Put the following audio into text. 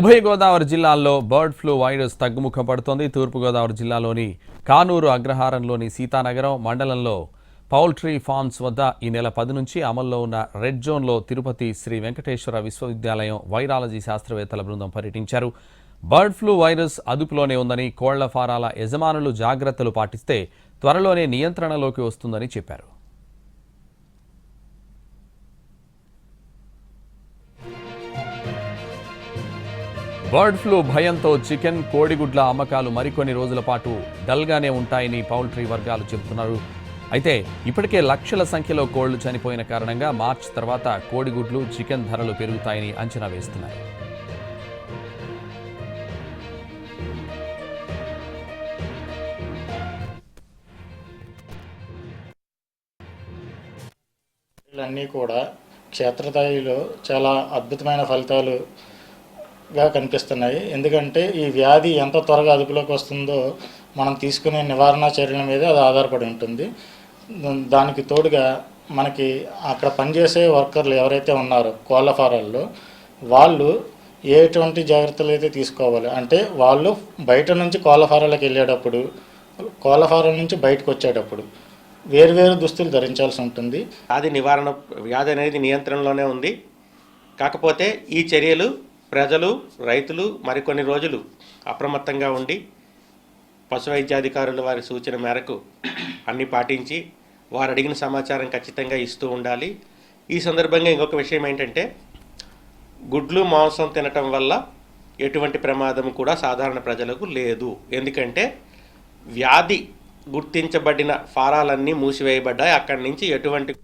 ఉభయ గోదావరి జిల్లాల్లో bird flu virus తగ్గుముఖం పడుతోంది. తూర్పుగోదావరి జిల్లాలోని కానూరు అగ్రహారంలోని సీతానగరం మండలంలో పౌల్ట్రీ ఫార్మ్స్ వద్ద ఈ నెల 10 నుంచి అమల్లో ఉన్న రెడ్ జోన్లో తిరుపతి శ్రీ వెంకటేశ్వర విశ్వవిద్యాలయం వైరాలజీ శాస్త్రవేత్తల బృందం పర్యటించారు. బర్డ్ ఫ్లూ వైరస్ అదుపులోనే ఉందని, కోళ్ల ఫారాల యజమానులు జాగ్రత్తలు పాటిస్తే త్వరలోనే నియంత్రణలోకి వస్తుందని చెప్పారు. బర్డ్ ఫ్లూ భయంతో చికెన్, కోడిగుడ్ల అమ్మకాలు మరికొన్ని రోజుల పాటు డల్గానే ఉంటాయని పౌల్ట్రీ వర్గాలు చెబుతున్నారు. అయితే ఇప్పటికే లక్షల సంఖ్యలో కోళ్లు చనిపోయిన కారణంగా మార్చి తర్వాత కోడిగుడ్లు, చికెన్ ధరలు పెరుగుతాయని అంచనా వేస్తున్నారు. అన్నీ కూడా క్షేత్రస్థాయిలో చాలా అద్భుతమైన ఫలితాలుగా కనిపిస్తున్నాయి. ఎందుకంటే ఈ వ్యాధి ఎంత త్వరగా అదుపులోకి వస్తుందో మనం తీసుకునే నివారణ చర్యల మీద అది ఆధారపడి ఉంటుంది. దానికి తోడుగా మనకి అక్కడ పనిచేసే వర్కర్లు ఎవరైతే ఉన్నారో కోళ్ల ఫారాల్లో వాళ్ళు ఎటువంటి జాగ్రత్తలు అయితే తీసుకోవాలి అంటే వాళ్ళు బయట నుంచి కోళ్ల ఫారాలకు వెళ్ళేటప్పుడు, కోళ్ల ఫారం నుంచి బయటకు వచ్చేటప్పుడు వేరువేరు దుస్తులు ధరించాల్సి ఉంటుంది. వ్యాధి అనేది నియంత్రణలోనే ఉంది. కాకపోతే ఈ చర్యలు ప్రజలు, రైతులు మరికొన్ని రోజులు అప్రమత్తంగా ఉండి పశు వైద్యాధికారులు వారి సూచన మేరకు అన్ని పాటించి వారు అడిగిన సమాచారం ఖచ్చితంగా ఇస్తూ ఉండాలి. ఈ సందర్భంగా ఇంకొక విషయం ఏంటంటే, గుడ్లు, మాంసం తినటం వల్ల ఎటువంటి ప్రమాదం కూడా సాధారణ ప్రజలకు లేదు. ఎందుకంటే వ్యాధి గుర్తించబడిన ఫారాలన్నీ మూసివేయబడ్డాయి. అక్కడి నుంచి ఎటువంటి